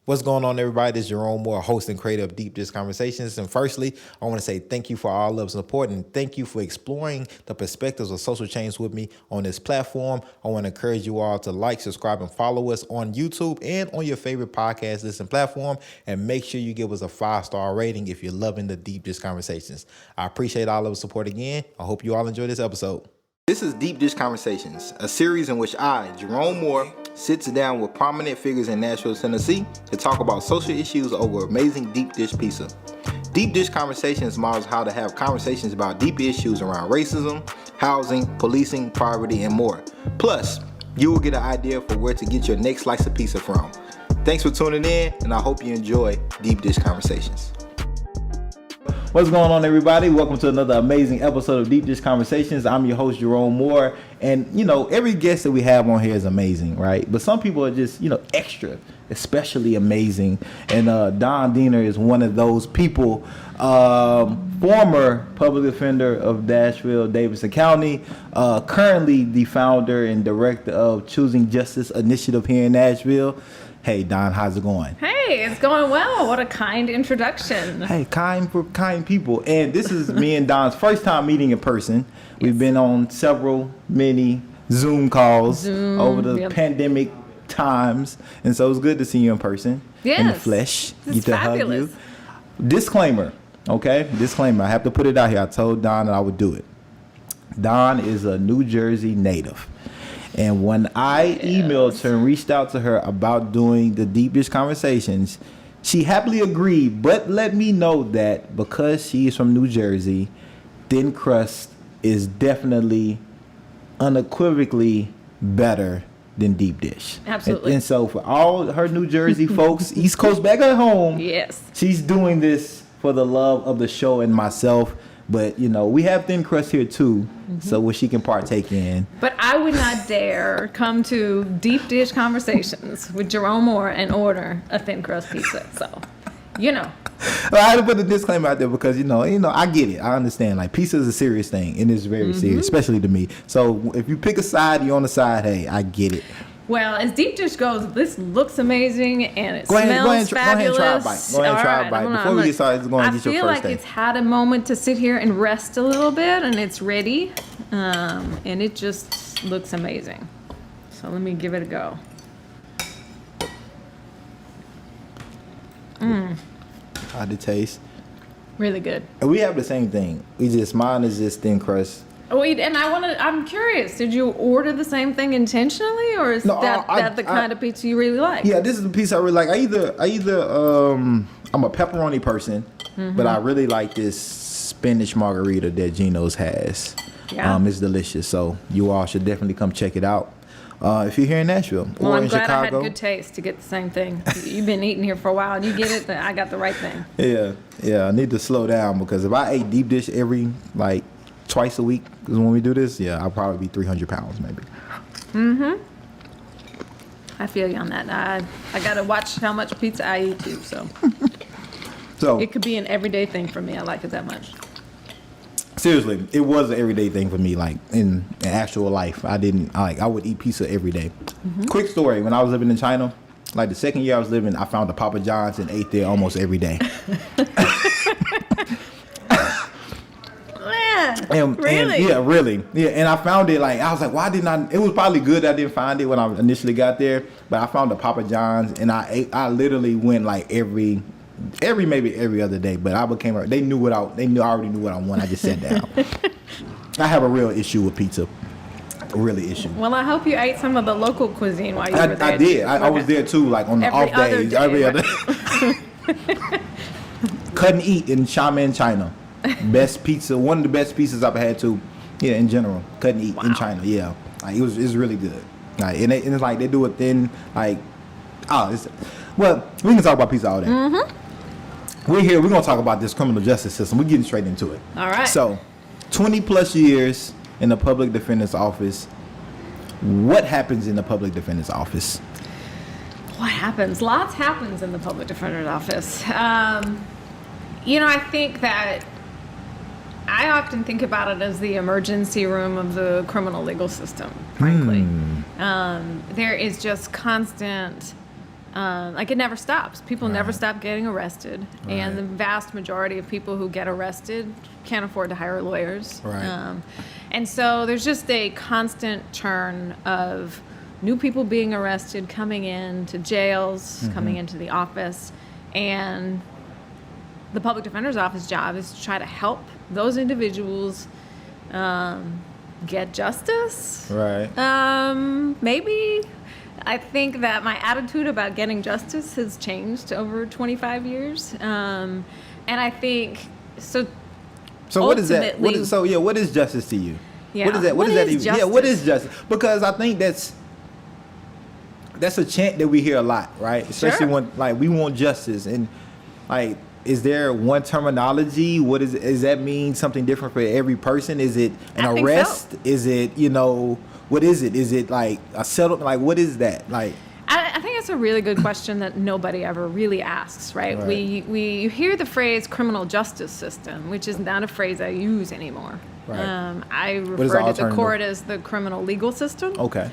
What's going on, everybody? This is Jerome Moore, host and creator of Deep Dish Conversations. And firstly, I want to say thank you for all love and support, and thank you for exploring the perspectives of social change with me on this platform. I want to encourage you all to like, subscribe, and follow us on YouTube and on your favorite podcast listen platform. And make sure you give us a 5-star rating if you're loving the Deep Dish Conversations. I appreciate all of the support again. I hope you all enjoy this episode. This is Deep Dish Conversations, a series in which I, Jerome Moore, sits down with prominent figures in Nashville, Tennessee to talk about social issues over amazing deep dish pizza. Deep Dish Conversations models how to have conversations about deep issues around racism, housing, policing, poverty, and more. Plus, you will get an idea for where to get your next slice of pizza from. Thanks for tuning in, and I hope you enjoy Deep Dish Conversations. What's going on, everybody? Welcome to another amazing episode of Deep Dish Conversations. I'm your host, Jerome Moore. And, every guest that we have on here is amazing, right? But some people are just, extra, especially amazing. And Don Diener is one of those people, former public defender of Nashville-Davidson County, currently the founder and director of Choosing Justice Initiative here in Nashville. Hey, Don, how's it going? Hey, it's going well. What a kind introduction. Hey, kind for kind people. And this is me and Don's first time meeting in person. Yes. We've been on many Zoom calls over the pandemic times. And so it's good to see you in person, in the flesh. This is fabulous. Hug you. Disclaimer, okay? Disclaimer. I have to put it out here. I told Don that I would do it. Don is a New Jersey native. And when I emailed her and reached out to her about doing the Deep Dish Conversations, she happily agreed, but let me know that because she is from New Jersey, thin crust is definitely unequivocally better than deep dish. Absolutely. And so for all her New Jersey folks, East Coast back at home, yes, she's doing this for the love of the show and myself. But, we have thin crust here, too, so what she can partake in. But I would not dare come to Deep Dish Conversations with Jerome Moore and order a thin crust pizza. So, Well, I had to put the disclaimer out there because, I get it. I understand. Like, pizza is a serious thing, and it's very serious, especially to me. So if you pick a side, you're on the side, hey, I get it. Well, as deep dish goes, this looks amazing and it smells fabulous. Go ahead and try a bite. Go ahead and try a bite. Before we get started, let's go ahead and get your first I feel like it's had a moment to sit here and rest a little bit, and it's ready. And it just looks amazing. So let me give it a go. How'd it taste? Really good. And we have the same thing. Mine is just thin crust. Wait, and I'm curious, did you order the same thing intentionally, or is that the kind of pizza you really like? Yeah, this is the pizza I really like. I either I'm a pepperoni person, but I really like this spinach margarita that Geno's has. Yeah. It's delicious. So you all should definitely come check it out. If you're here in Nashville or in Chicago. I had good taste to get the same thing. You've been eating here for a while, and you get it, then I got the right thing. Yeah, I need to slow down because if I ate deep dish every, twice a week, because when we do this, I'll probably be 300 pounds maybe. I feel you on that. I got to watch how much pizza I eat too, so. So it could be an everyday thing for me. I like it that much. Seriously, it was an everyday thing for me, in actual life. I would eat pizza every day. Quick story, when I was living in China, the second year I was living, I found a Papa John's and ate there almost every day. Really? Yeah. And I found it I was like, why didn't I? It was probably good I didn't find it when I initially got there, but I found a Papa John's and I literally went maybe every other day. But I already knew what I want. I just sat down. I have a real issue with pizza. A really issue. Well, I hope you ate some of the local cuisine while you were there. I did. I was there too, on the off days. Every other. Couldn't eat in Xiamen, China. Best pizza, one of the best pizzas I've had too. In general, couldn't eat in China. Yeah, it's really good. And it's they do it thin. Well, we can talk about pizza all day. We're here. We're gonna talk about this criminal justice system. We're getting straight into it. All right. So, 20 plus years in the public defender's office. What happens in the public defender's office? What happens? Lots happens in the public defender's office. I think that I often think about it as the emergency room of the criminal legal system, frankly. There is just constant Like it never stops. People never Right. stop getting arrested, and the Right. vast majority of people who get arrested can't afford to hire lawyers. Right. And so there's just a constant churn of new people being arrested, coming into jails, coming into the office, and the public defender's office job is to try to help those individuals get justice. Right. Maybe. I think that my attitude about getting justice has changed over 25 years. And I think, so what is that? ultimately- What is justice to you? Yeah. What is that? What is that is even? Yeah, what is justice? justice? Because I think that's a chant that we hear a lot, right? Especially Sure. when like we want justice, and like, is there one terminology? What is that mean something different for every person? Is it an I think arrest? so. Is it, what is it? Is it like a settlement? Like, what is that? Like, I think it's a really good question that nobody ever really asks, right? Right. You hear the phrase criminal justice system, which is not a phrase I use anymore. Right. I is the refer to the alternative? court as the criminal legal system. okay,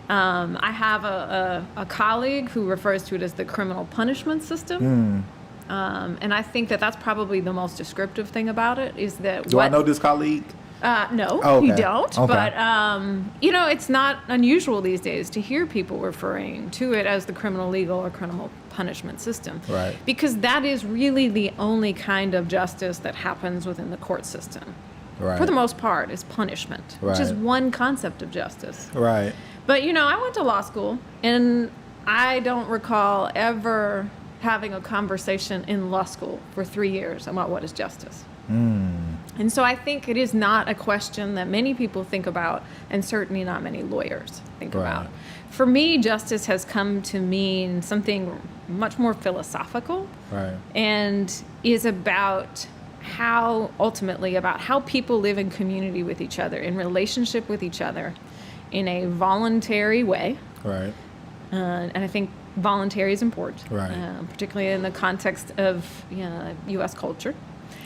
I have a colleague who refers to it as the criminal punishment system. And I think that that's probably the most descriptive thing about it is that do I know this colleague? No, Oh, okay. you don't. Okay. But, it's not unusual these days to hear people referring to it as the criminal legal or criminal punishment system. Right. Because that is really the only kind of justice that happens within the court system. Right. For the most part, is punishment, which is Right. one concept of justice. Right. But, I went to law school, and I don't recall ever having a conversation in law school for 3 years about what is justice. And so I think it is not a question that many people think about, and certainly not many lawyers think Right. about. For me, justice has come to mean something much more philosophical, Right. and is about ultimately about how people live in community with each other, in relationship with each other, in a voluntary way. Right. And I think voluntary is important, Right. Particularly in the context of U.S. culture.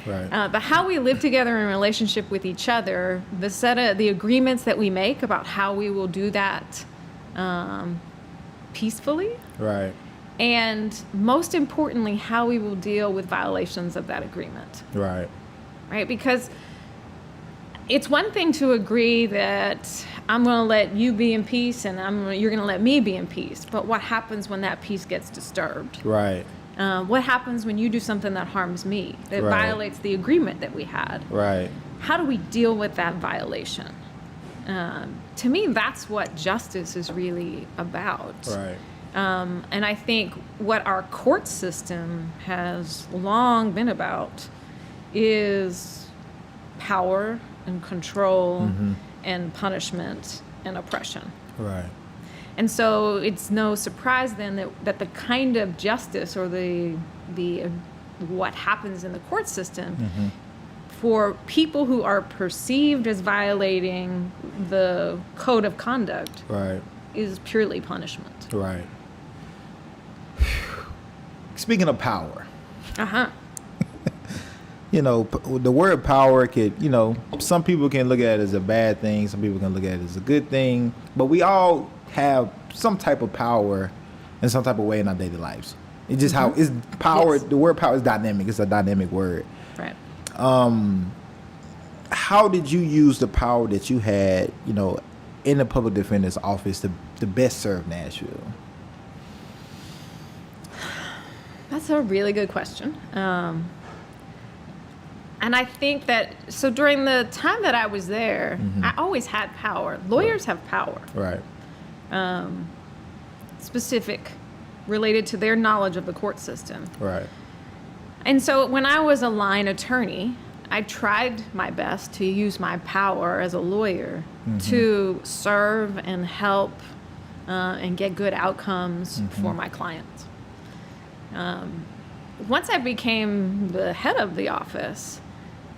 Right. But how we live together in relationship with each other, the agreements that we make about how we will do that peacefully, Right. and most importantly, how we will deal with violations of that agreement. Right. Right? Because it's one thing to agree that I'm going to let you be in peace and you're going to let me be in peace. But what happens when that peace gets disturbed? Right. What happens when you do something that harms me, that Right. violates the agreement that we had? Right. How do we deal with that violation? To me, that's what justice is really about. Right. And I think what our court system has long been about is power and control and punishment and oppression. Right. And so it's no surprise then that the kind of justice or the what happens in the court system for people who are perceived as violating the code of conduct Right. is purely punishment. Right. Speaking of power, Uh-huh. the word power could, some people can look at it as a bad thing, some people can look at it as a good thing, but we all have some type of power in some type of way in our daily lives. It's just how it's power. Yes. The word power is dynamic. It's a dynamic word. Right. How did you use the power that you had, in the public defender's office to best serve Nashville? That's a really good question. And I think that, so during the time that I was there, I always had power. Lawyers have power. Right. Specific, related to their knowledge of the court system. Right. And so when I was a line attorney, I tried my best to use my power as a lawyer to serve and help and get good outcomes for my clients. Once I became the head of the office,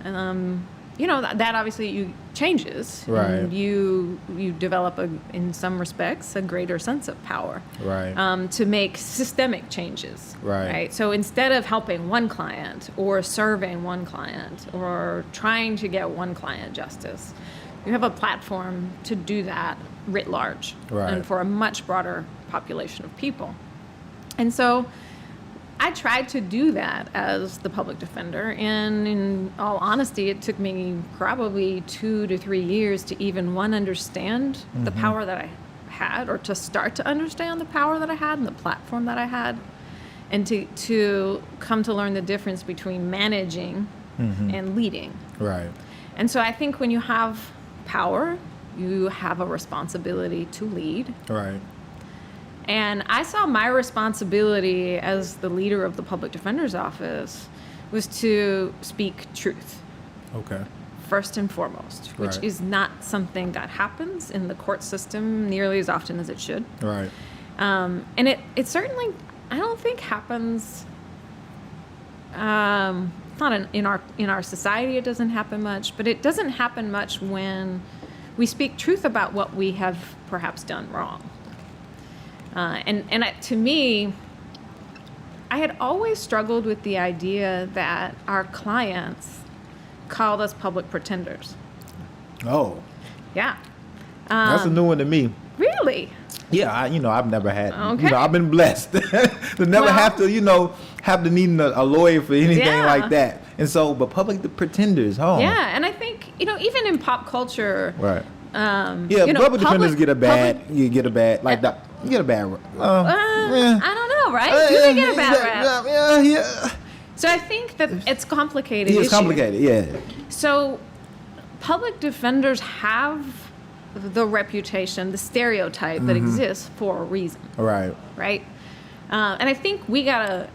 that obviously changes. Right. And you develop, in some respects, a greater sense of power. Right. To make systemic changes. Right. So instead of helping one client or serving one client or trying to get one client justice, you have a platform to do that writ large Right. and for a much broader population of people. And so I tried to do that as the public defender. And in all honesty, it took me probably 2 to 3 years to even, understand the power that I had, or to start to understand the power that I had and the platform that I had, and to come to learn the difference between managing and leading. Right. And so I think when you have power, you have a responsibility to lead. Right. And I saw my responsibility as the leader of the public defender's office was to speak truth. Okay. First and foremost, which Right. is not something that happens in the court system nearly as often as it should. Right. And it certainly, I don't think, happens. Not in our society. It doesn't happen much, but it doesn't happen much when we speak truth about what we have perhaps done wrong. To me, I had always struggled with the idea that our clients called us public pretenders. Oh, Yeah. that's a new one to me. Really? Yeah, I've never had, Okay. I've been blessed to never Well- have to need a lawyer for anything Yeah. like that. And so, but public pretenders, Yeah, and I think, even in pop culture, Right. you know, public defenders public- get a bad, you get a bad I don't know, right? You can get a bad rap. Yeah. So I think that it's complicated. It's issue. complicated, yeah. So public defenders have the reputation, the stereotype that exists for a reason, Right. right? And I think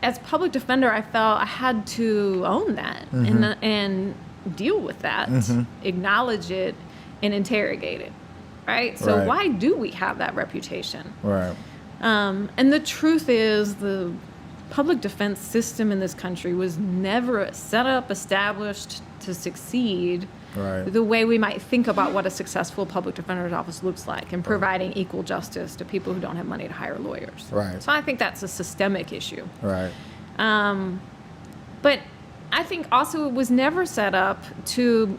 as public defender, I felt I had to own that and deal with that, acknowledge it, and interrogate it, right? So Right. why do we have that reputation? Right. And the truth is, the public defense system in this country was never set up, established to succeed Right. the way we might think about what a successful public defender's office looks like, and providing equal justice to people who don't have money to hire lawyers. Right. So I think that's a systemic issue. Right. But I think also it was never set up to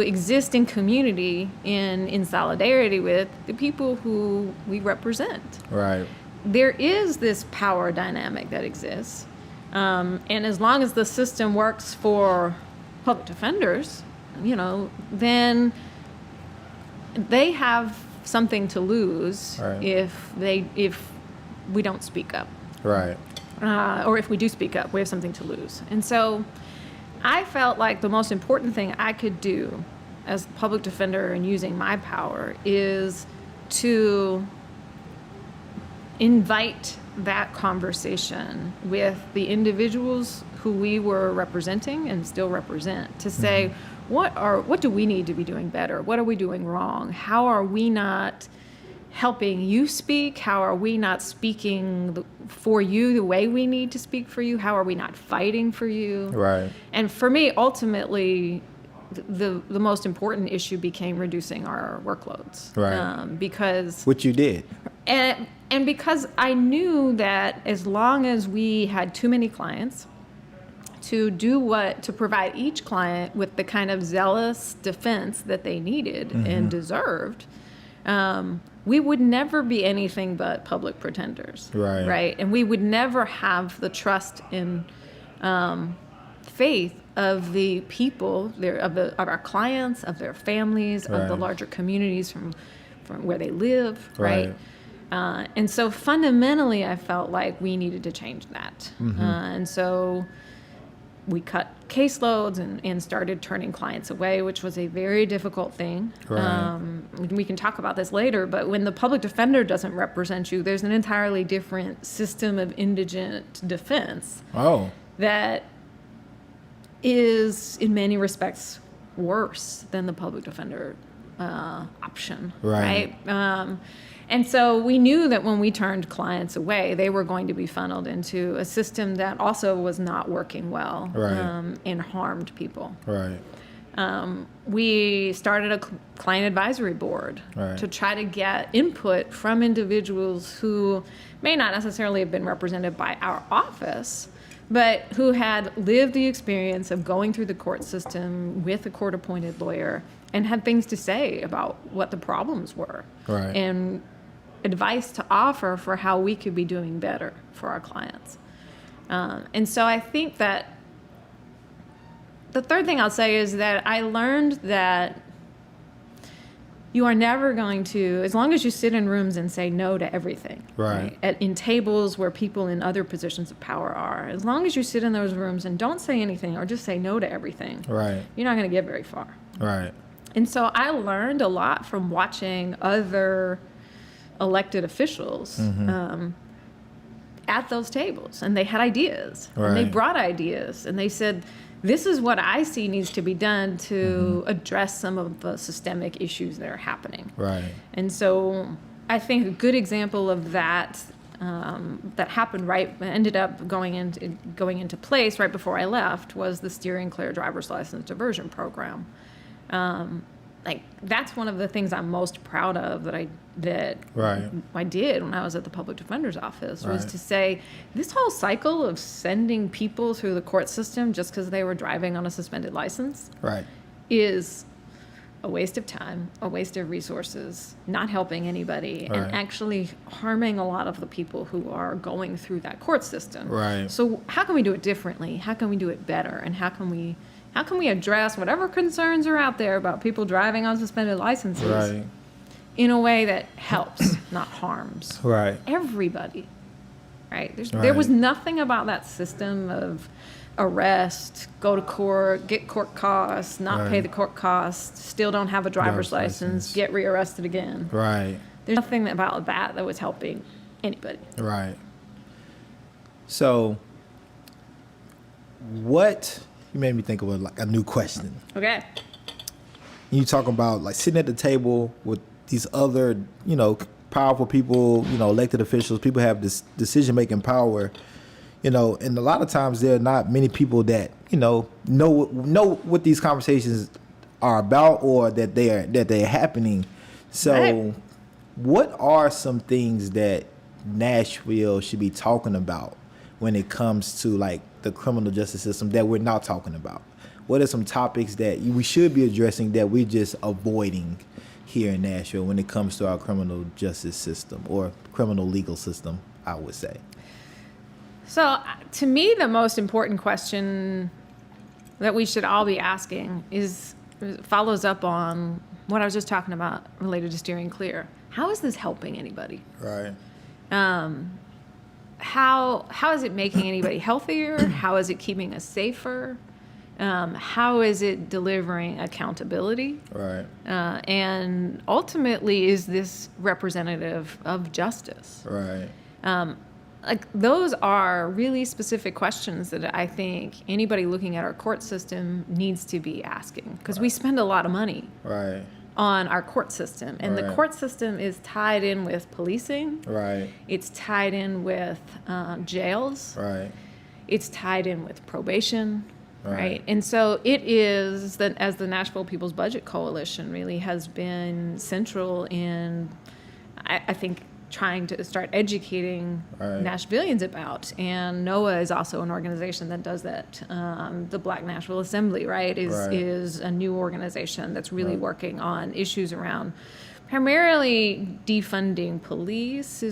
exist in community in solidarity with the people who we represent. Right. There is this power dynamic that exists. And as long as the system works for public defenders, then they have something to lose Right. if we don't speak up. Right. Or if we do speak up, we have something to lose. And so I felt like the most important thing I could do as a public defender and using my power is to invite that conversation with the individuals who we were representing and still represent, to say, what do we need to be doing better? What are we doing wrong? How are we not helping you speak? How are we not speaking for you the way we need to speak for you? How are we not fighting for you? Right. And for me, ultimately, the most important issue became reducing our workloads. Right. Because Which you did. and because I knew that as long as we had too many clients, to provide each client with the kind of zealous defense that they needed and deserved, we would never be anything but public pretenders. Right. Right. And we would never have the trust and faith of the people, of our clients, of their families, of the Right. larger communities from where they live. Right. And so fundamentally, I felt like we needed to change that. And so we cut caseloads and started turning clients away, which was a very difficult thing. Right. We can talk about this later, but when the public defender doesn't represent you, there's an entirely different system of indigent defense Oh. that is, in many respects, worse than the public defender option. Right. And so we knew that when we turned clients away, they were going to be funneled into a system that also was not working well. Right. And harmed people. Right. We started a client advisory board Right. to try to get input from individuals who may not necessarily have been represented by our office, but who had lived the experience of going through the court system with a court-appointed lawyer and had things to say about what the problems were. Right. And advice to offer for how we could be doing better for our clients. And so I think that the third thing I'll say is that I learned that you are never going to, as long as you sit in rooms and say no to everything, Right. in tables where people in other positions of power are, as long as you sit in those rooms and don't say anything or just say no to everything, Right. you're not going to get very far. Right. And so I learned a lot from watching other elected officials at those tables. And they had ideas. And they Right. brought ideas. And they said, this is what I see needs to be done to address some of the systemic issues that are happening. Right. And so I think a good example of that that happened ended up going into place right before I left was the Steering Clear Driver's License Diversion Program. Like that's one of the things I'm most proud of that I did when I was at the Public Defender's Office was Right. to say this whole cycle of sending people through the court system just because they were driving on a suspended license Right. is a waste of time, a waste of resources, not helping anybody, Right. and actually harming a lot of the people who are going through that court system. Right. So how can we do it differently? How can we do it better? And how can we address whatever concerns are out there about people driving on suspended licenses Right. in a way that helps, not harms Right. everybody? Right? There Right. was nothing about that system of arrest, go to court, get court costs, not pay Right. the court costs, still don't have a driver's license, get rearrested again. Right. There's nothing about that was helping anybody. Right. So, what you made me think of like a new question. Okay. You talk about like sitting at the table with these other, powerful people, elected officials. People have this decision-making power, and a lot of times there are not many people that know what these conversations are about or that they're happening. So, Right. what are some things that Nashville should be talking about when it comes to like the criminal justice system that we're not talking about? What are some topics that we should be addressing that we're just avoiding here in Nashville when it comes to our criminal justice system or criminal legal system, I would say? So to me, the most important question that we should all be asking follows up on what I was just talking about related to steering clear. How is this helping anybody? Right. How is it making anybody healthier? How is it keeping us safer? How is it delivering accountability? Right. And ultimately, is this representative of justice? Right. Like those are really specific questions that I think anybody looking at our court system needs to be asking, because we spend a lot of money Right. on our court system, and the Right. court system is tied in with policing. Right. It's tied in with jails. Right. It's tied in with probation. Right. Right. And so it is that, as the Nashville People's Budget Coalition really has been central in, I think, trying to start educating Right. Nashvillians about. And NOAA is also an organization that does that. The Black Nashville Assembly, right, is a new organization that's really working on issues around primarily defunding police,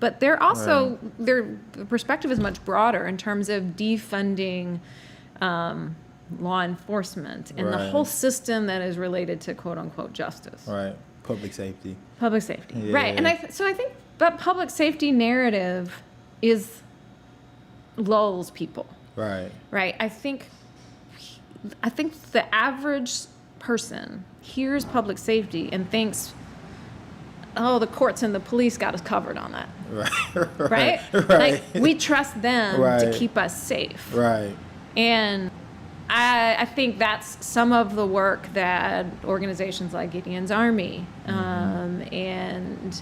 but they're also, their perspective is much broader in terms of defunding law enforcement and the Right. whole system that is related to quote unquote justice. Right. Public safety. Public safety. Yeah. Right. And I think that public safety narrative lulls people. Right. Right. I think the average person hears public safety and thinks, oh, the courts and the police got us covered on that. Right. Right? Like we trust them to Right. keep us safe. Right. And I think that's some of the work that organizations like Gideon's Army and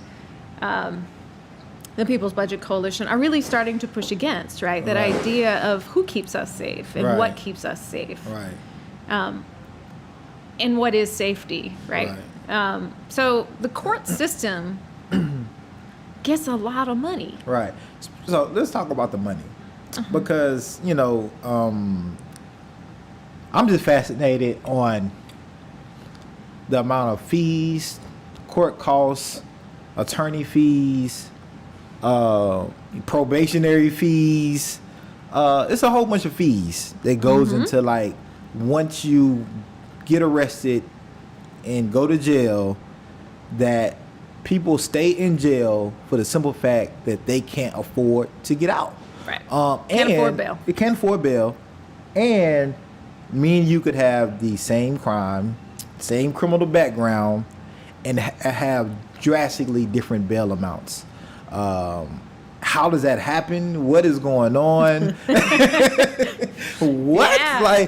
the People's Budget Coalition are really starting to push against, right? That Right. idea of who keeps us safe and Right. what keeps us safe. Right. And what is safety, right? Right. So the court system gets a lot of money. Right. So let's talk about the money, because I'm just fascinated on the amount of fees, court costs, attorney fees, probationary fees. It's a whole bunch of fees that goes into like once you get arrested and go to jail, that people stay in jail for the simple fact that they can't afford to get out. Right. Can't afford bail. It can't afford bail. And me and you could have the same crime, same criminal background, and have drastically different bail amounts. How does that happen? What is going on? What? Yeah.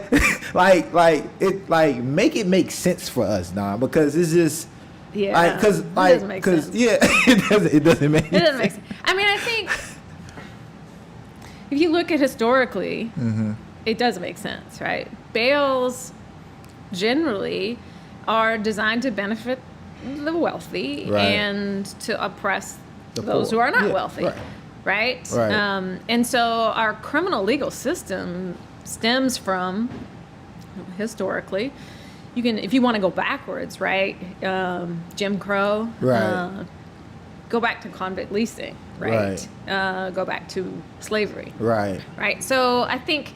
Like make it make sense for us, Don, because it's just Yeah. because doesn't make sense. yeah, it doesn't make It doesn't make sense. I mean, I think if you look at historically, it does make sense, right? Bails generally are designed to benefit the wealthy Right. and to oppress The those poor. who are not Yeah, wealthy, right. right? Right. And so our criminal legal system stems from, historically, you can, if you want to go backwards, right? Jim Crow, Right. go back to convict leasing, right? Go back to slavery, Right. right? So I think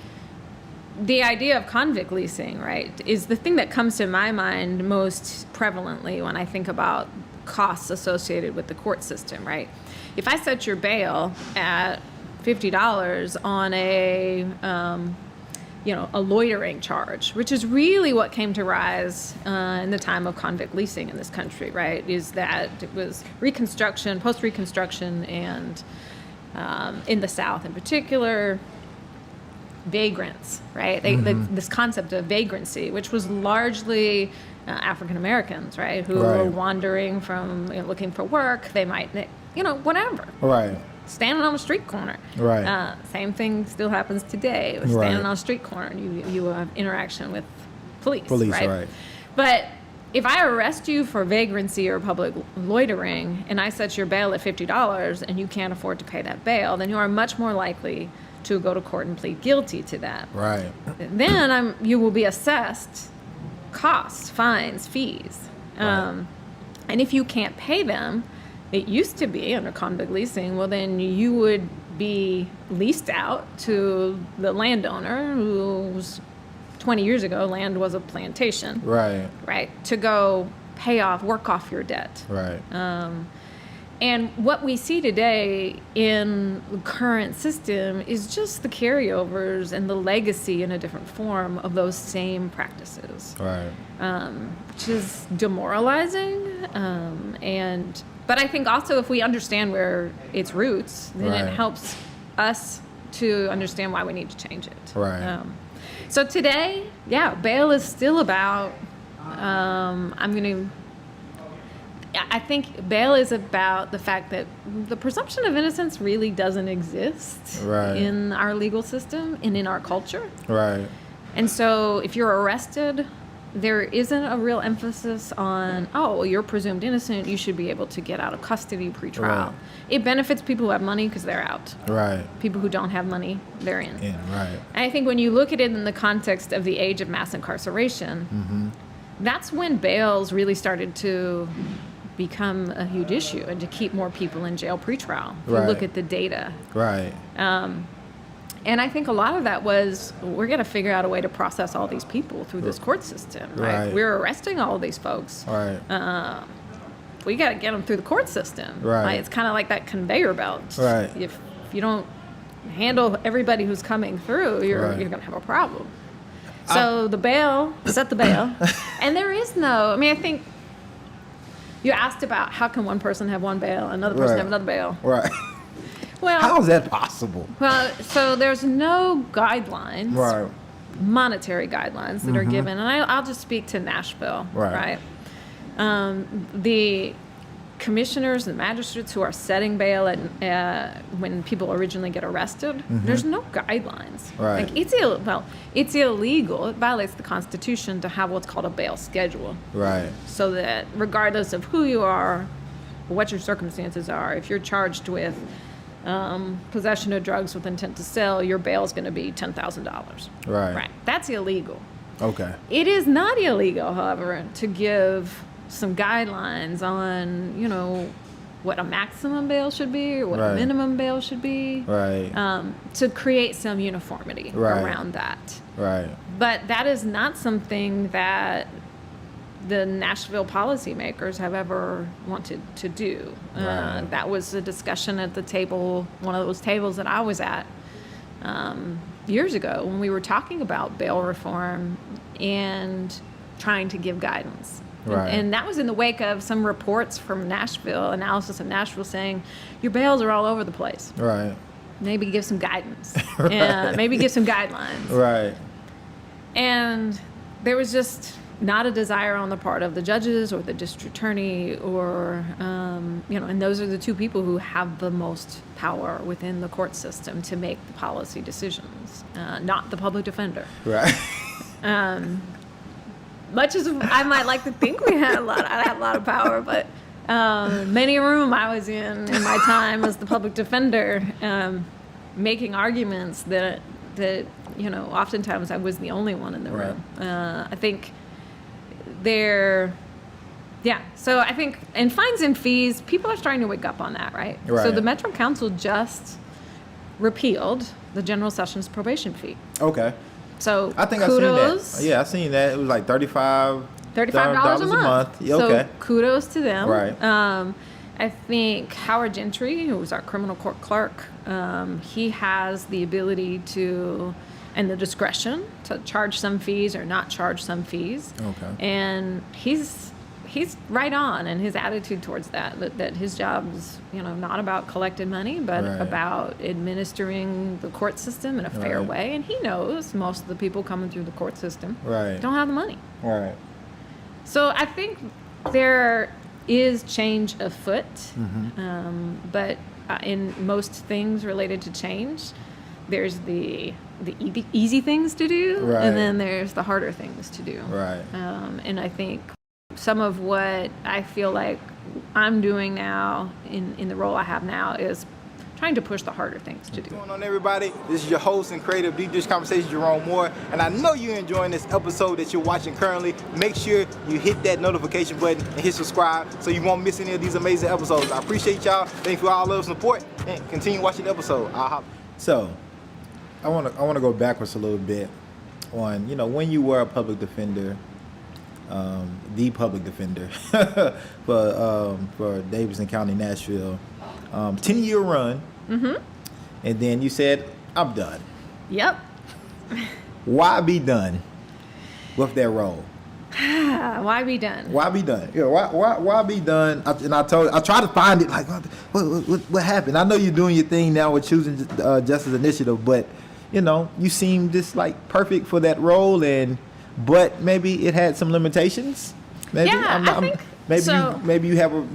the idea of convict leasing, right, is the thing that comes to my mind most prevalently when I think about costs associated with the court system, right? If I set your bail at $50 on a loitering charge, which is really what came to rise in the time of convict leasing in this country, right? Is that it was Reconstruction, post-Reconstruction, and in the South in particular, vagrants, right? This concept of vagrancy, which was largely African Americans, right, who Right. were wandering from looking for work. They might, whatever. Right. Standing on a street corner. Right. Same thing still happens today. Right. Standing on a street corner and you have interaction with police. Police, right? right. But if I arrest you for vagrancy or public loitering and I set your bail at $50 and you can't afford to pay that bail, then you are much more likely to go to court and plead guilty to that. Right. Then you will be assessed costs, fines, fees. Right. And if you can't pay them, it used to be under convict leasing, well, then you would be leased out to the landowner who's 20 years ago, land was a plantation. Right. Right. To go work off your debt. Right. And what we see today in the current system is just the carryovers and the legacy in a different form of those same practices. Right. Which is demoralizing. But I think also if we understand where its roots, then Right. it helps us to understand why we need to change it. Right. So today, bail is still about, I think bail is about the fact that the presumption of innocence really doesn't exist Right. in our legal system and in our culture. Right. And so if you're arrested, there isn't a real emphasis on, you're presumed innocent, you should be able to get out of custody pre-trial. Right. It benefits people who have money because they're out. Right. People who don't have money, they're in. Yeah. Right. And I think when you look at it in the context of the age of mass incarceration, that's when bails really started to become a huge issue and to keep more people in jail pre-trial. If you Right. look at the data. Right. And I think a lot of that was, we're going to figure out a way to process all these people through this court system, right? Right. We're arresting all of these folks. Right. We got to get them through the court system. Right. Like, it's kind of like that conveyor belt. Right. If you don't handle everybody who's coming through, you're Right. going to have a problem. So set the bail. And there is I think you asked about how can one person have one bail, another person Right. have another bail. Right. Well, How is that possible? Well, so there's no guidelines, Right. monetary guidelines that are given, and I'll just speak to Nashville, Right. The commissioners and magistrates who are setting bail when people originally get arrested, there's no guidelines. Right. Like it's illegal. It violates the Constitution to have what's called a bail schedule, Right. so that regardless of who you are, what your circumstances are, if you're charged with possession of drugs with intent to sell, your bail is going to be $10,000. Right. Right. That's illegal. Okay. It is not illegal, however, to give some guidelines on, what a maximum bail should be or what Right. a minimum bail should be. Right. To create some uniformity Right. around that. Right. But that is not something that the Nashville policymakers have ever wanted to do. Right. That was a discussion at the table, one of those tables that I was at years ago when we were talking about bail reform and trying to give guidance. Right. And that was in the wake of some reports from Nashville, analysis of Nashville saying, your bails are all over the place. Right. Maybe give some guidance. And maybe give some guidelines. Right. And there was just not a desire on the part of the judges or the district attorney or, and those are the two people who have the most power within the court system to make the policy decisions, not the public defender. Right. Much as I might like to think I had a lot of power, but many a room I was in my time as the public defender, making arguments that oftentimes I was the only one in the room. I think so I think in fines and fees, people are starting to wake up on that, right? So the Metro Council just repealed the General Sessions probation fee. Okay. So I think kudos. I seen that. Yeah, I seen that. It was like $35 a month. Yeah, okay. So kudos to them. Right. I think Howard Gentry, who was our criminal court clerk, he has the ability to, and the discretion to charge some fees or not charge some fees. Okay. And he's right on in his attitude towards that his job is, not about collecting money, but Right. about administering the court system in a fair Right. way. And he knows most of the people coming through the court system Right. don't have the money. Right. So I think there is change afoot, but in most things related to change, there's the easy things to do, Right. and then there's the harder things to do. Right. And I think some of what I feel like I'm doing now in the role I have now is trying to push the harder things to do. What's going on, everybody? This is your host and creator of Deep Dish Conversations, Jerome Moore, and I know you're enjoying this episode that you're watching currently. Make sure you hit that notification button and hit subscribe so you won't miss any of these amazing episodes. I appreciate y'all. Thank you for all love and support, and continue watching the episode. So, I want to go backwards a little bit on, when you were a public defender, the public defender for Davidson County, Nashville, 10-year run, and then you said, I'm done. Yep. Why be done with that role? Why be done? Why be done? Yeah, why be done? I tried to find it, like, what happened? I know you're doing your thing now with choosing Justice Initiative, but you seem just like perfect for that role, but maybe it had some limitations. Maybe I think maybe so.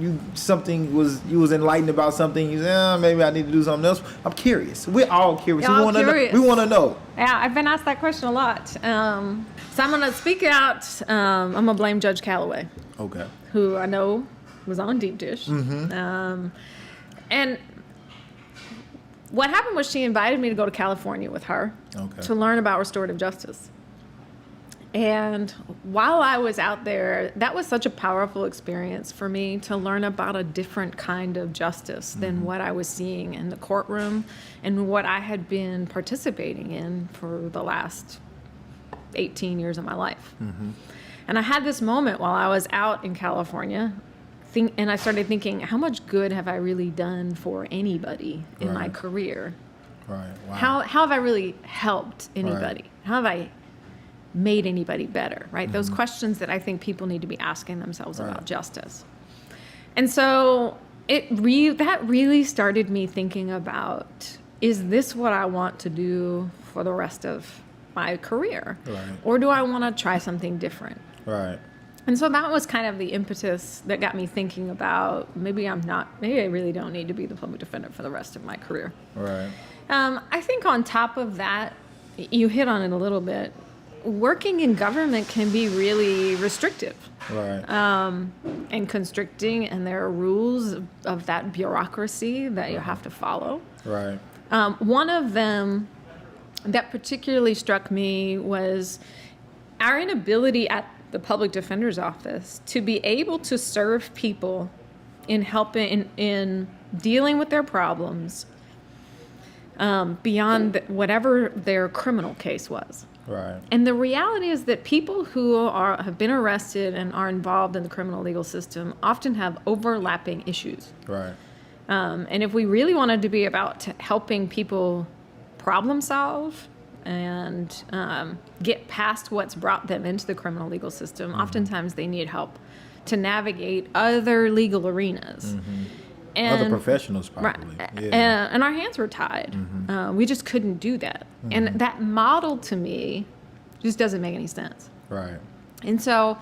You was enlightened about something. You said, maybe I need to do something else. I'm curious. We're all curious. Y'all We want to know. curious. We want to know. Yeah, I've been asked that question a lot. So I'm going to speak out. I'm going to blame Judge Calloway, Okay. who I know was on Deep Dish. And what happened was she invited me to go to California with her to learn about restorative justice. And while I was out there, that was such a powerful experience for me to learn about a different kind of justice than what I was seeing in the courtroom and what I had been participating in for the last 18 years of my life. And I had this moment while I was out in California, and I started thinking, how much good have I really done for anybody in my career? Right. Wow. How have I really helped anybody? How have I made anybody better, right? Those questions that I think people need to be asking themselves about justice. And so that really started me thinking about, is this what I want to do for the rest of my career? Right. Or do I want to try something different? Right. And so that was kind of the impetus that got me thinking about, maybe I really don't need to be the public defender for the rest of my career. Right. I think on top of that, you hit on it a little bit, working in government can be really restrictive. Right. And constricting, and there are rules of that bureaucracy that you have to follow. Right. One of them that particularly struck me was our inability at the public defender's office to be able to serve people in helping in dealing with their problems beyond whatever their criminal case was. Right. And the reality is that people who have been arrested and are involved in the criminal legal system often have overlapping issues. Right. And if we really wanted to be about helping people problem solve and get past what's brought them into the criminal legal system, oftentimes they need help to navigate other legal arenas. And, other professionals, probably. Right. Yeah. And our hands were tied. We just couldn't do that. And that model, to me, just doesn't make any sense. Right. And so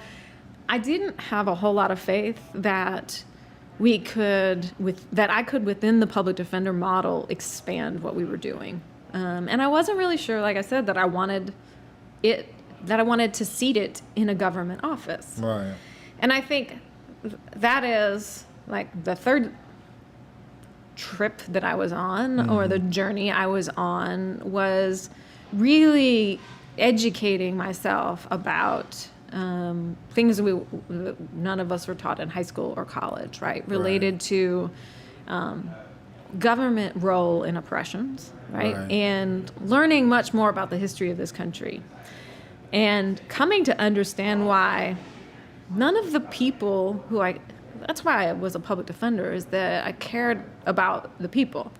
I didn't have a whole lot of faith that I could, within the public defender model, expand what we were doing. And I wasn't really sure, like I said, that I wanted to seat it in a government office. Right. And I think that is like the third trip that I was on, or the journey I was on, was really educating myself about things that none of us were taught in high school or college, right? Related to government role in oppressions, right? And learning much more about the history of this country. And coming to understand why none of the people that's why I was a public defender, is that I cared about the people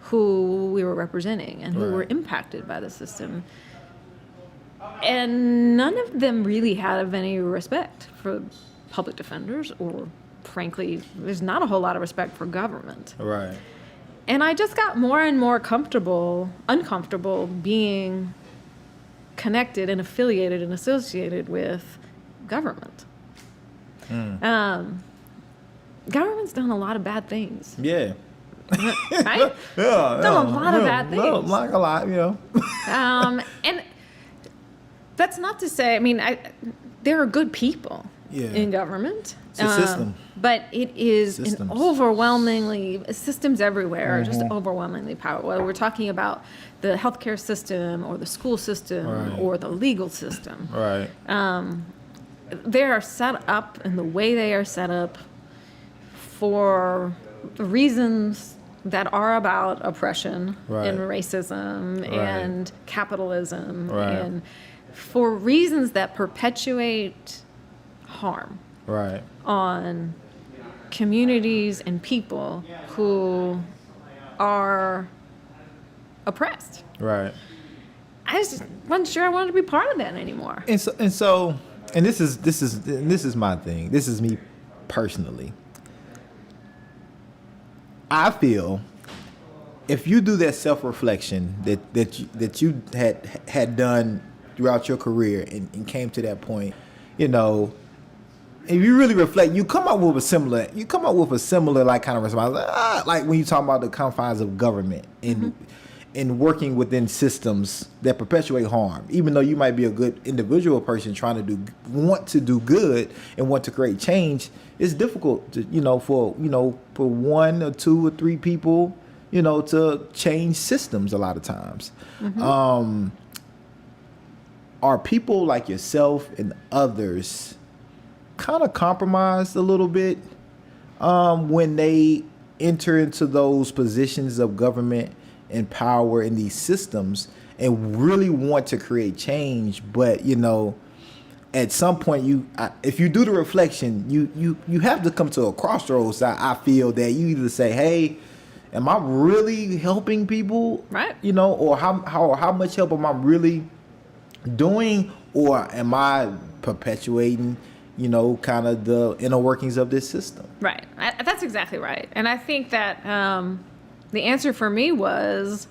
who we were representing and who were impacted by the system. And none of them really had any respect for public defenders, or frankly, there's not a whole lot of respect for government. Right. And I just got more and more uncomfortable being connected and affiliated and associated with government. Government's done a lot of bad things. Yeah. Right? Done a lot of bad things. Well, like a lot, And that's not to say, there are good people in government. It's a system. But it is Systems. systems everywhere are just overwhelmingly powerful. Whether we're talking about the healthcare system or the school system or the legal system. Right. They are set up, and the way they are set up, for reasons that are about oppression and racism and capitalism and for reasons that perpetuate harm on communities and people who are oppressed. Right. I just wasn't sure I wanted to be part of that anymore. And this is my thing. This is me personally. I feel if you do that self-reflection that you had done throughout your career and came to that point, if you really reflect, you come up with a similar like kind of response, like when you talk about the confines of government and working within systems that perpetuate harm. Even though you might be a good individual person trying to want to do good and want to create change, it's difficult to, for one or two or three people, to change systems a lot of times. Are people like yourself and others kind of compromised a little bit when they enter into those positions of government and power in these systems and really want to create change, but at some point if you do the reflection, you have to come to a crossroads. I feel that you either say, hey, am I really helping people, right? Or how much help am I really doing, or am I perpetuating kind of the inner workings of this system? Right. That's exactly right. And I think that the answer for me was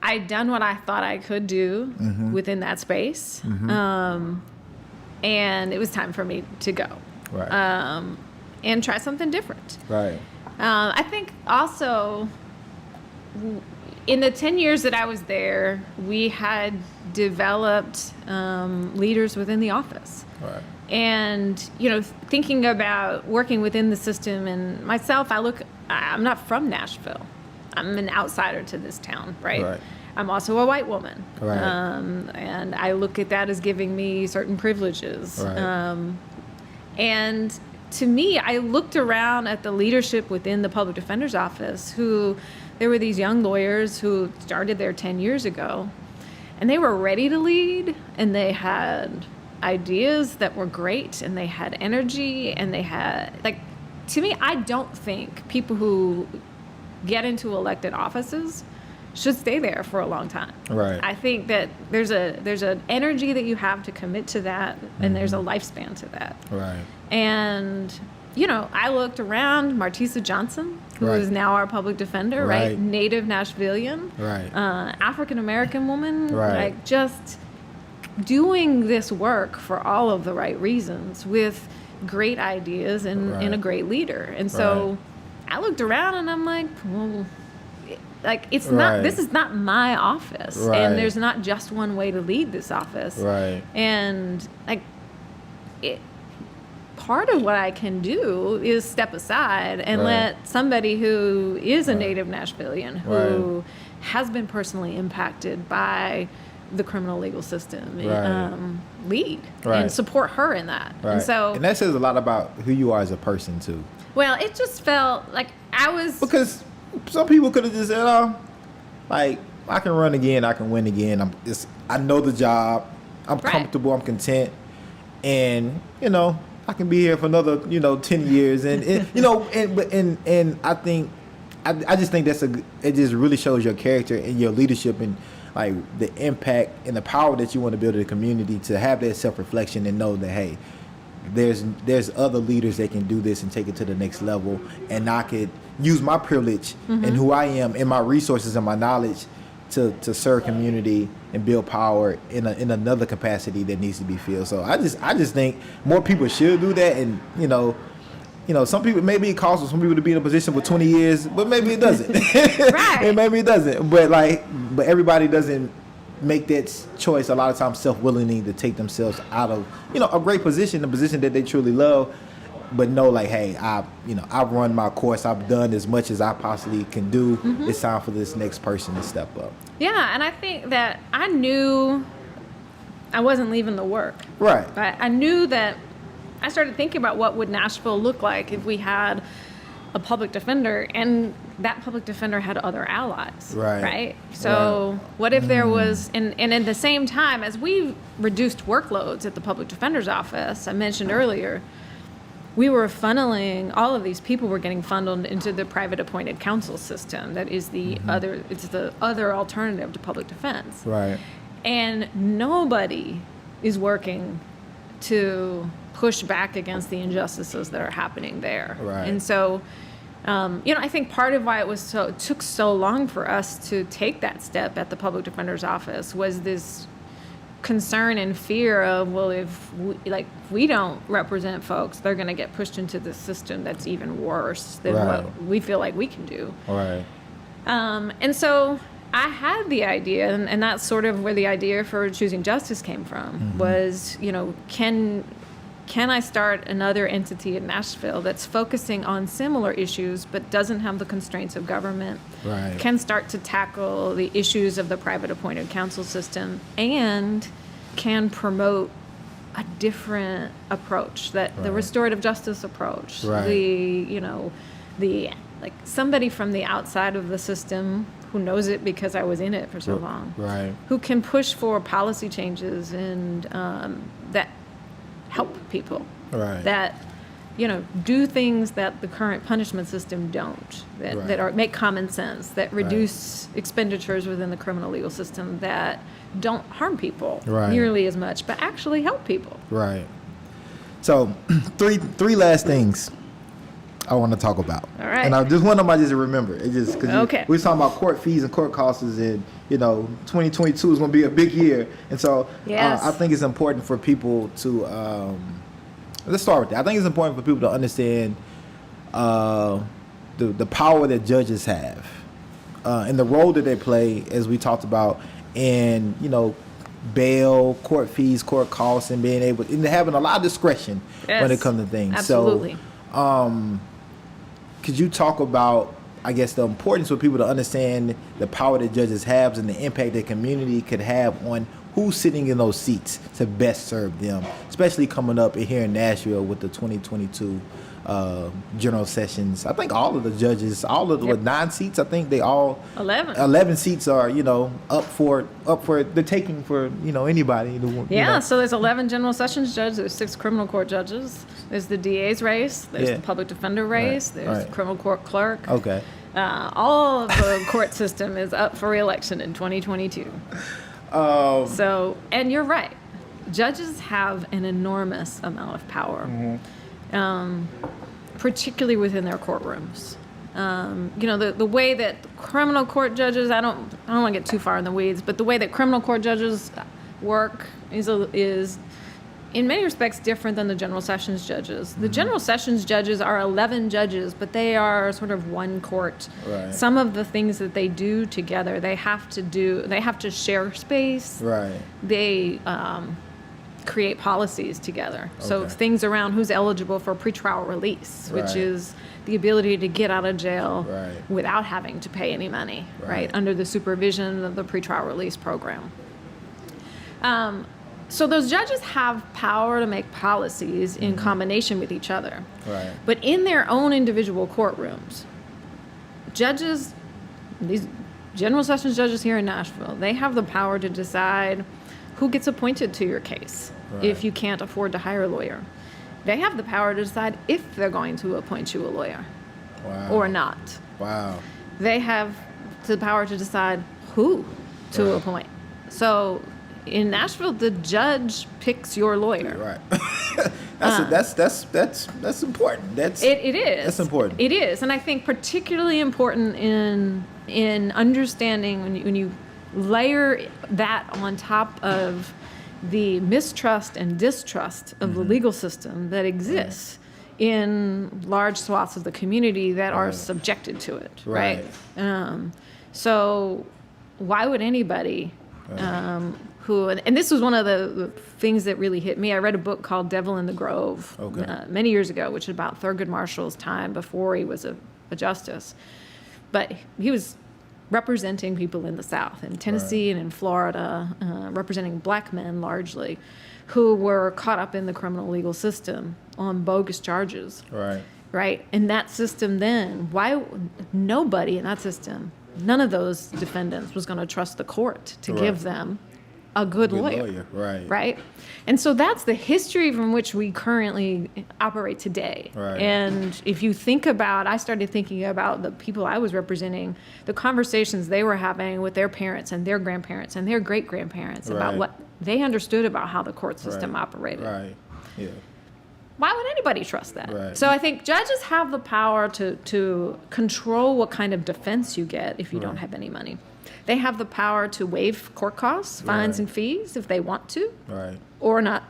I'd done what I thought I could do within that space. And it was time for me to go. Right. And try something different. Right. I think also in the 10 years that I was there, we had developed leaders within the office. Right. And, thinking about working within the system, and myself, I'm not from Nashville. I'm an outsider to this town, right? I'm also a white woman. Right. And I look at that as giving me certain privileges. Right. And to me, I looked around at the leadership within the public defender's office there were these young lawyers who started there 10 years ago, and they were ready to lead, and they had ideas that were great, and they had energy, and they had, like, to me, I don't think people who get into elected offices should stay there for a long time. Right. I think that there's an energy that you have to commit to that, and there's a lifespan to that. Right. And, you know, I looked around, Martisa Johnson, who Right. is now our public defender, right? Right. Native Nashvilleian, Right. African-American woman, Right. like just doing this work for all of the right reasons with great ideas and Right. a great leader. And so I looked around and I'm like, well, like it's not, this is not my office. Right. And there's not just one way to lead this office. Right. And like part of what I can do is step aside and Right. let somebody who is a native Nashvilleian, who Right. has been personally impacted by the criminal legal system, Right. lead Right. and support her in that. Right. And so, and that says a lot about who you are as a person too. well, it just felt like I was. Because some people could have just said, "Oh, like I can run again, I can win again. I know the job. I'm Right. comfortable. I'm content, and you know I can be here for another 10 years." And and I think I just think it just really shows your character and your leadership and like the impact and the power that you want to build in the community, to have that self-reflection and know that, hey, there's other leaders that can do this and take it to the next level, and I could use my privilege and who I am and my resources and my knowledge to serve community and build power in another capacity that needs to be filled. So I just think more people should do that. And some people, maybe it costs some people to be in a position for 20 years, but maybe it doesn't. Right. And maybe it doesn't. But everybody doesn't make that choice a lot of times self-willingly to take themselves out of a great position, a position that they truly love, but know like, hey, I've run my course, I've done as much as I possibly can do. It's time for this next person to step up. Yeah, and I think that I knew I wasn't leaving the work. Right. But I knew that I started thinking about what would Nashville look like if we had a public defender, and that public defender had other allies. Right. So what if there was, and at the same time, as we reduced workloads at the public defender's office, I mentioned earlier, we were funneling, all of these people were getting funneled into the private appointed counsel system. That is the other alternative to public defense. Right. And nobody is working to push back against the injustices that are happening there. Right. And so, I think part of why it took so long for us to take that step at the public defender's office was this concern and fear of, well, if we don't represent folks, they're going to get pushed into the system that's even worse than Right. what we feel like we can do. Right. And so I had the idea, and that's sort of where the idea for Choosing Justice came from, was, can I start another entity in Nashville that's focusing on similar issues but doesn't have the constraints of government, Right. can start to tackle the issues of the private appointed counsel system, and can promote a different approach, that the restorative justice approach, Right. the somebody from the outside of the system who knows it because I was in it for so long, Right. who can push for policy changes and that help people, Right. that do things that the current punishment system don't, that make common sense, that reduce expenditures within the criminal legal system, that don't harm people nearly as much, but actually help people. Right. So, three last things I want to talk about. All right. And just one of them I just remember. It just because Okay. we were talking about court fees and court costs, and 2022 is going to be a big year, and so Yes. I think it's important for people to let's start with that. I think it's important for people to understand the power that judges have and the role that they play, as we talked about, in bail, court fees, court costs, and being able and having a lot of discretion when it Yes. comes to things. Absolutely. So, could you talk about I guess the importance for people to understand the power that judges have and the impact the community could have on who's sitting in those seats to best serve them, especially coming up here in Nashville with the 2022 general sessions. I think all of the judges, all of the 9 seats, I think they all 11 seats are, up for the taking for, anybody. So there's 11 general sessions judges, there's 6 criminal court judges, there's the DA's race, there's the public defender race, there's the criminal court clerk. Okay. All of the court system is up for re-election in 2022. And you're right. Judges have an enormous amount of power. Particularly within their courtrooms. The way that criminal court judges, I don't want to get too far in the weeds, but the way that criminal court judges work is in many respects different than the general sessions judges. The general sessions judges are 11 judges, but they are sort of one court. Right. Some of the things that they do together, they have to share space. Right. They create policies together. So things around who's eligible for pretrial release, which is the ability to get out of jail without having to pay any money, right? Under the supervision of the pretrial release program. So those judges have power to make policies in combination with each other. Right. But in their own individual courtrooms, judges, these general sessions judges here in Nashville, they have the power to decide who gets appointed to your case if you can't afford to hire a lawyer. They have the power to decide if they're going to appoint you a lawyer or not. Wow. They have the power to decide who to appoint. So in Nashville, the judge picks your lawyer. Right. That's important. It is. That's important. It is, and I think particularly important in understanding when you layer that on top of the mistrust and distrust of the legal system that exists in large swaths of the community that are subjected to it, right? So why would anybody and this was one of the things that really hit me. I read a book called Devil in the Grove many years ago, which is about Thurgood Marshall's time before he was a justice. But he was representing people in the South, in Tennessee and in Florida, representing black men largely, who were caught up in the criminal legal system on bogus charges. Right? And that system then, nobody in that system, none of those defendants was going to trust the court to give them a good lawyer. Right? And so that's the history from which we currently operate today. And if you think about, I started thinking about the people I was representing, the conversations they were having with their parents and their grandparents and their great-grandparents about what they understood about how the court system operated. Why would anybody trust that? So I think judges have the power to control what kind of defense you get if you don't have any money. They have the power to waive court costs, fines, and fees if they want to, or not.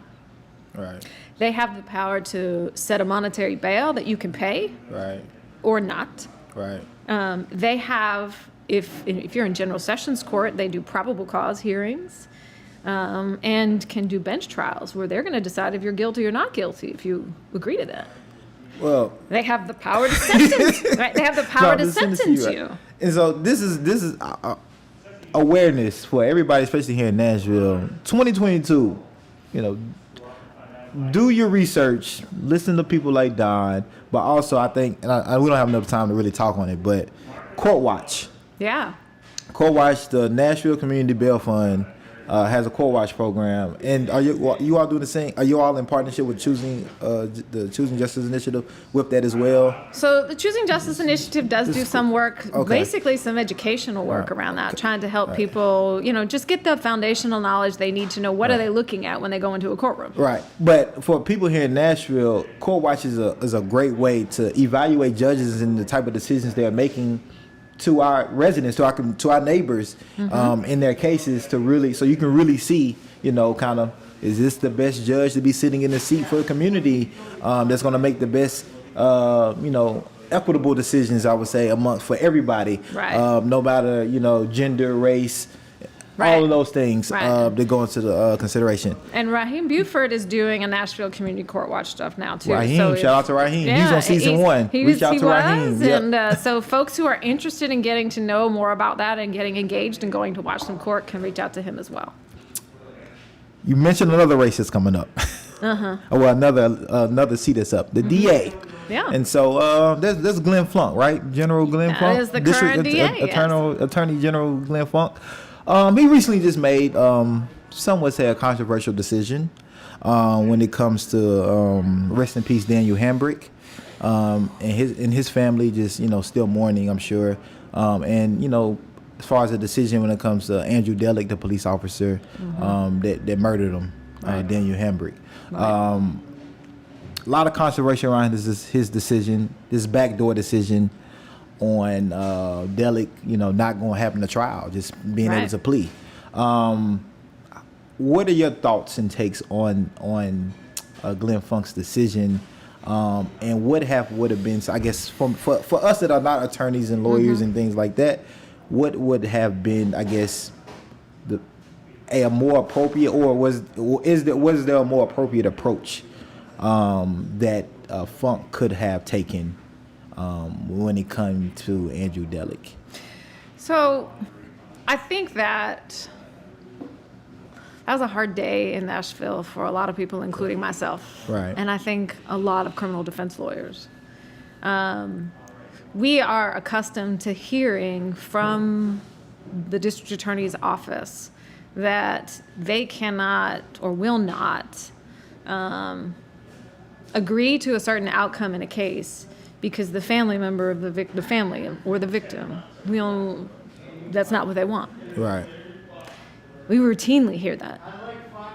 They have the power to set a monetary bail that you can pay, or not. They have, if you're in general sessions court, they do probable cause hearings, and can do bench trials where they're going to decide if you're guilty or not guilty if you agree to that. Well, they have the power to sentence. They have the power to sentence you. And so this is awareness for everybody, especially here in Nashville. 2022, do your research, listen to people like Don, but also I think, and we don't have enough time to really talk on it, but Court Watch. Court Watch, the Nashville Community Bail Fund, has a Court Watch program, and are you all doing the same? Are you all in partnership with the Choosing Justice Initiative with that as well? So the Choosing Justice Initiative does do some work, basically some educational work around that, trying to help people, just get the foundational knowledge they need to know what are they looking at when they go into a courtroom. But for people here in Nashville, Court Watch is a great way to evaluate judges and the type of decisions they are making to our residents, to our neighbors, in their cases, so you can really see, kind of, is this the best judge to be sitting in the seat for the community that's going to make the best, equitable decisions, I would say, for everybody, no matter, gender, race, all of those things Right. that go into the consideration. And Raheem Buford is doing a Nashville Community Court watch stuff now too. Raheem, So shout out to Raheem. He's on season 1. Reach out to Raheem. Yep. And so folks who are interested in getting to know more about that and getting engaged and going to watch some court can reach out to him as well. You mentioned another race that's coming up. Well, another seat that's up, the DA. Yeah. And so there's Glenn Flunk, right? General Glenn Flunk. That is the current DA, yes. Attorney General Glenn Flunk. He recently just made some would say a controversial decision when it comes to rest in peace Daniel Hambrick, and his family just still mourning, I'm sure, and as far as the decision when it comes to Andrew Delick, the police officer that murdered him, Daniel Hambrick. A lot of controversy around his decision, this backdoor decision on Delick, not going to happen to trial, just being able to plea. What are your thoughts and takes on Glenn Funk's decision, and what would have been, I guess, for us that are not attorneys and lawyers and things like that, what would have been, I guess, a more appropriate, or was there a more appropriate approach that Funk could have taken when it comes to Andrew Delick? So I think that was a hard day in Nashville for a lot of people, including myself. Right. And I think a lot of criminal defense lawyers. We are accustomed to hearing from the district attorney's office that they cannot or will not agree to a certain outcome in a case because the family member of the family or the victim, that's not what they want. Right. We routinely hear that.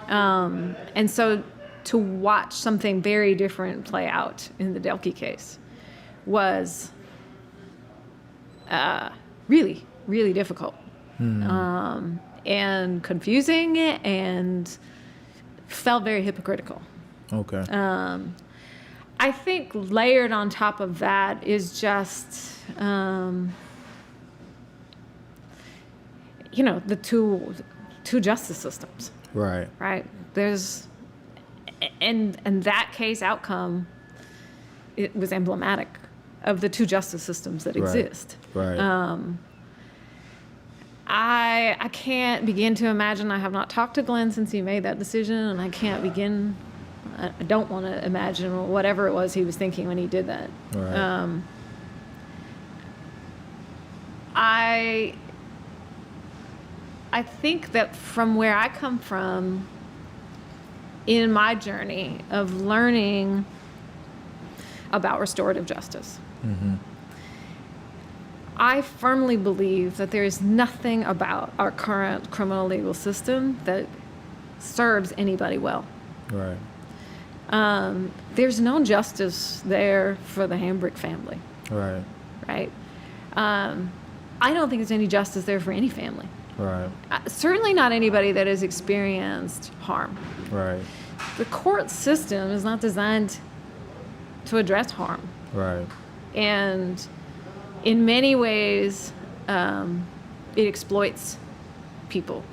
And so to watch something very different play out in the Delkey case was really, really difficult. And confusing and felt very hypocritical. Okay. I think layered on top of that is just, the two justice systems. Right. Right. There's, and that case outcome, it was emblematic of the two justice systems that exist. Right. I can't begin to imagine. I have not talked to Glenn since he made that decision, and I don't want to imagine whatever it was he was thinking when he did that. Right. I think that from where I come from in my journey of learning about restorative justice, I firmly believe that there is nothing about our current criminal legal system that serves anybody well. Right. There's no justice there for the Hambrick family. Right. Right? I don't think there's any justice there for any family. Right. Certainly not anybody that has experienced harm. Right. The court system is not designed to address harm. Right. And in many ways, it exploits people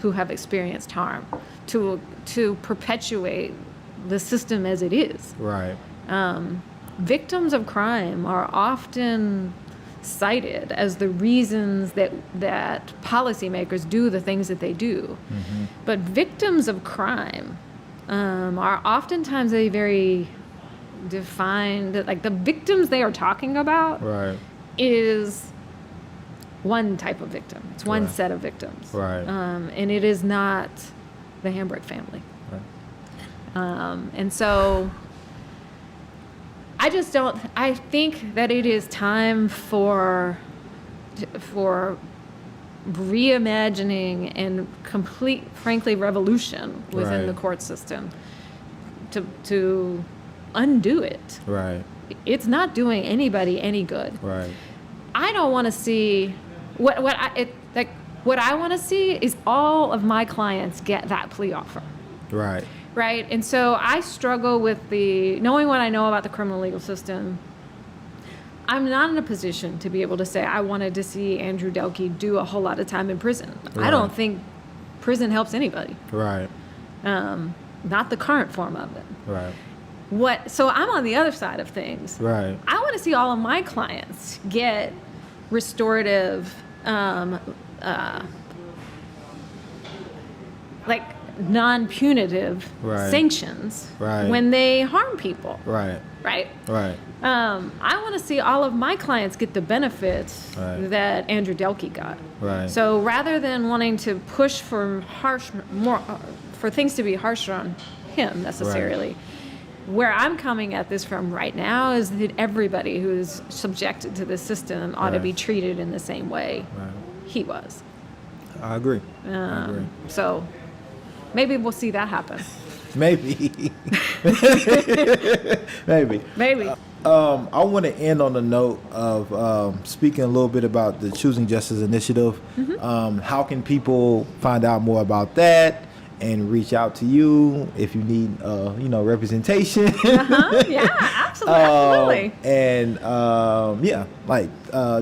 who have experienced harm to perpetuate the system as it is. Right. Victims of crime are often cited as the reasons that policymakers do the things that they do. But victims of crime are oftentimes a very defined, like the victims they are talking about is one type of victim. It's one set of victims. Right. And it is not the Hambrick family. Right. And so I think that it is time for reimagining and complete, frankly, revolution within the court system to undo it. Right. It's not doing anybody any good. Right. I don't want to see what I want to see is all of my clients get that plea offer. Right. Right. And so I struggle with knowing what I know about the criminal legal system. I'm not in a position to be able to say I wanted to see Andrew Delkey do a whole lot of time in prison. Right. I don't think prison helps anybody. Right. Not the current form of it. Right. So I'm on the other side of things. Right. I want to see all of my clients get restorative, like non-punitive Right. sanctions Right. when they harm people. Right. Right? Right. I want to see all of my clients get the benefits Right. that Andrew Delkey got. Right. So rather than wanting to push for for things to be harsher on him necessarily, where I'm coming at this from right now is that everybody who is subjected to this system ought to Right. be treated in the same way Right. he was. I agree. I agree. So maybe we'll see that happen. Maybe. Maybe. Maybe. I want to end on the note of speaking a little bit about the Choosing Justice Initiative. How can people find out more about that and reach out to you if you need, representation? Yeah, absolutely. And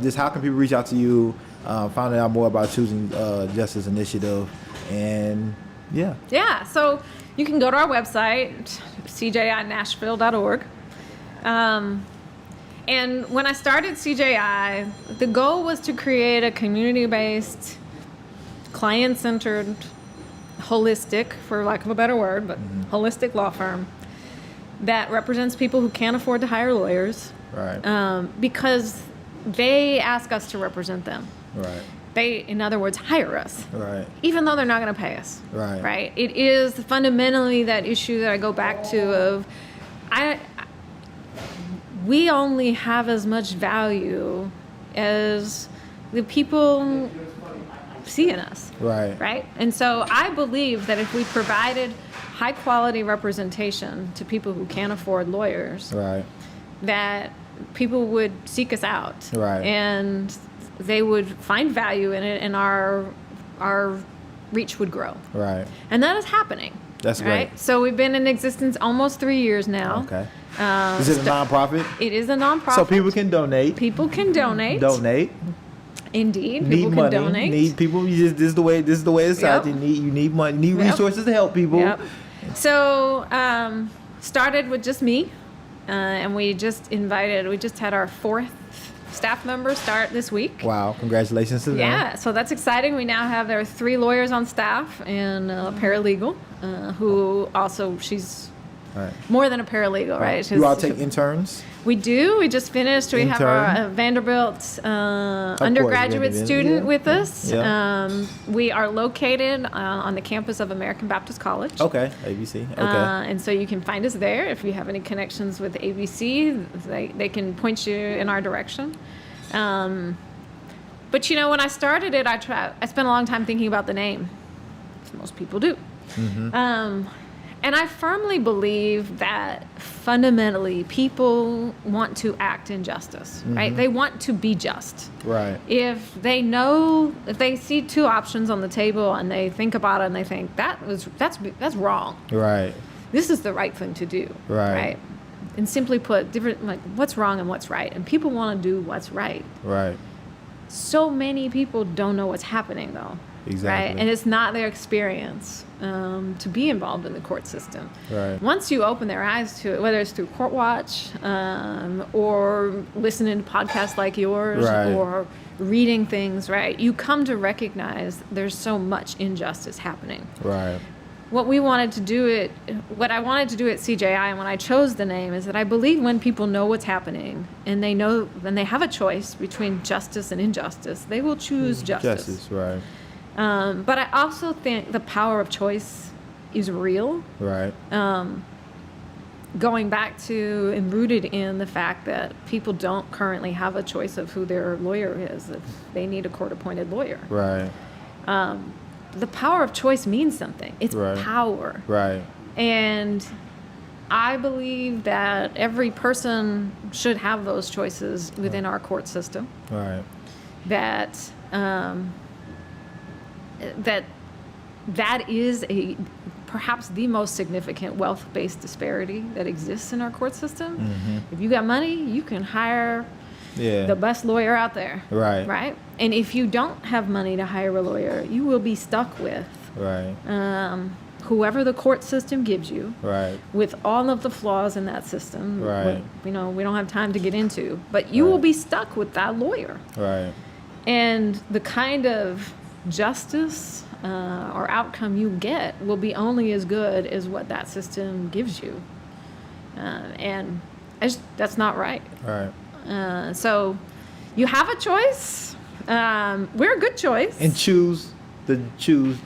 just how can people reach out to you, find out more about Choosing Justice Initiative, and Yeah, so you can go to our website, cjinashville.org. And when I started CJI, the goal was to create a community-based, client-centered, holistic, for lack of a better word, but holistic law firm that represents people who can't afford to hire lawyers. Right. Because they ask us to represent them. Right. They, in other words, hire us. Right. Even though they're not going to pay us. Right. Right. It is fundamentally that issue that I go back to of, we only have as much value as the people see in us. Right. Right. And so I believe that if we provided high quality representation to people who can't afford lawyers, Right. that people would seek us out. Right. And they would find value in it, and our reach would grow. Right. And that is happening. That's right. great. So we've been in existence almost 3 years now. Okay. Is it a nonprofit? It is a nonprofit. So people can donate. People can donate. Donate. Indeed. Need People money. can donate. Need people. This is the way it's Yep. out. You need money. You need Yep. resources to help people. Yep. So started with just me, and we just had our 4th staff member start this week. Wow! Congratulations to them. Yeah, so that's exciting. We now have, there are 3 lawyers on staff and a paralegal, who also, she's Right. more than a paralegal, right? You all take interns? We do. We just finished. We have our Vanderbilt undergraduate Vanderbilt, student yeah. with us. Yeah. We are located on the campus of American Baptist College. Okay. ABC. Okay. And so you can find us there. If you have any connections with ABC, they can point you in our direction. But when I started it, I spent a long time thinking about the name, as most people do. And I firmly believe that fundamentally people want to act in justice, right? They want to be just. Right. If they see 2 options on the table and they think about it and they think that's wrong. Right. This is the right thing to do. Right. And simply put, what's wrong and what's right, and people want to do what's right. Right. So many people don't know what's happening though. Exactly. Right? And it's not their experience to be involved in the court system. Right. Once you open their eyes to it, whether it's through Court Watch or listening to podcasts like yours Right. or reading things, right, you come to recognize there's so much injustice happening. Right. What I wanted to do at CJI, and when I chose the name, is that I believe when people know what's happening and they know, when they have a choice between justice and injustice, they will choose justice. Justice. Right. But I also think the power of choice is real. Right. Going back to and rooted in the fact that people don't currently have a choice of who their lawyer is if they need a court-appointed lawyer. Right. The power of choice means something. It's Right. power. Right. And I believe that every person should have those choices within our court system. Right. That is perhaps the most significant wealth-based disparity that exists in our court system. If you got money, you can hire Yeah. the best lawyer out there. Right. Right? And if you don't have money to hire a lawyer, you will be stuck with Right. whoever the court system gives you, Right. with all of the flaws in that system. Right. We don't have time to get into, but you will be stuck with that lawyer. Right. And the kind of justice or outcome you get will be only as good as what that system gives you. And that's not right. Right. So you have a choice. We're a good choice. And choose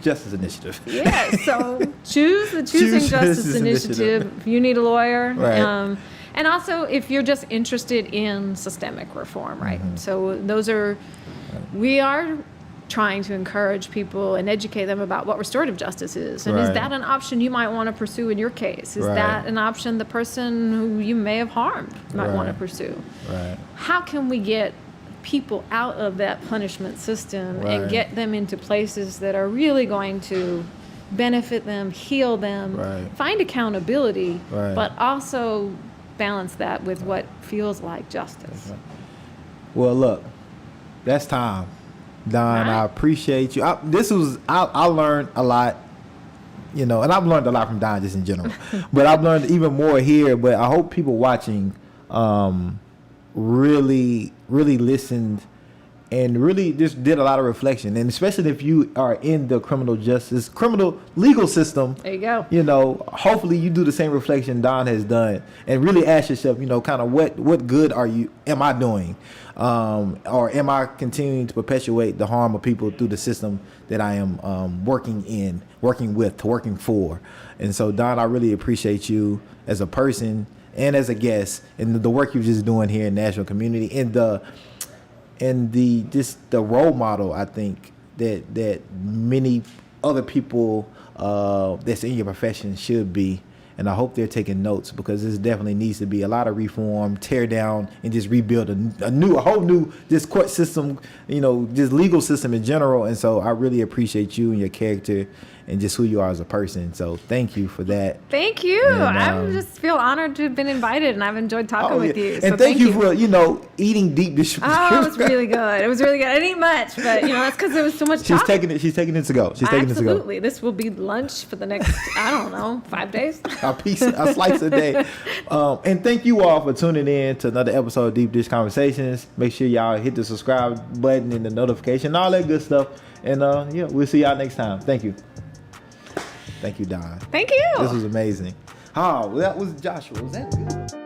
Justice Initiative. Yeah, so choose the Choosing Justice Initiative if you need a lawyer. Right. And also if you're just interested in systemic reform, right? So we are trying to encourage people and educate them about what restorative justice is. And is Right. that an option you might want to pursue in your case? Is Right. that an option the person who you may have harmed might want to Right. pursue? Right. How can we get people out of that punishment system Right. and get them into places that are really going to benefit them, heal them, Right. find accountability, Right. but also balance that with what feels like justice? Well, look, that's time. Don, I Right. appreciate you. I learned a lot, and I've learned a lot from Don just in general, but I've learned even more here. But I hope people watching really, really listened and really just did a lot of reflection. And especially if you are in the criminal legal system, There you go. Hopefully you do the same reflection Don has done and really ask yourself, kind of what good am I doing? Or am I continuing to perpetuate the harm of people through the system that I am working for? And so, Don, I really appreciate you as a person and as a guest and the work you're just doing here in the Nashville community and the role model, I think, that many other people that's in your profession should be. And I hope they're taking notes, because this definitely needs to be a lot of reform, tear down, and just rebuild a whole new just court system, just legal system in general. And so I really appreciate you and your character and just who you are as a person. So thank you for that. Thank you. And, I just feel honored to have been invited, and I've enjoyed talking with you. And So thank you for eating deep dish. Oh, it was really good. It was really good. I didn't eat much, but that's because there was so much talking. She's taking it to go. Absolutely. This will be lunch for the next, 5 days. A slice a day. And thank you all for tuning in to another episode of Deep Dish Conversations. Make sure y'all hit the subscribe button and the notification, all that good stuff. And we'll see y'all next time. Thank you. Thank you, Don. Thank you. This was amazing. Oh, that was Joshua. Was that good?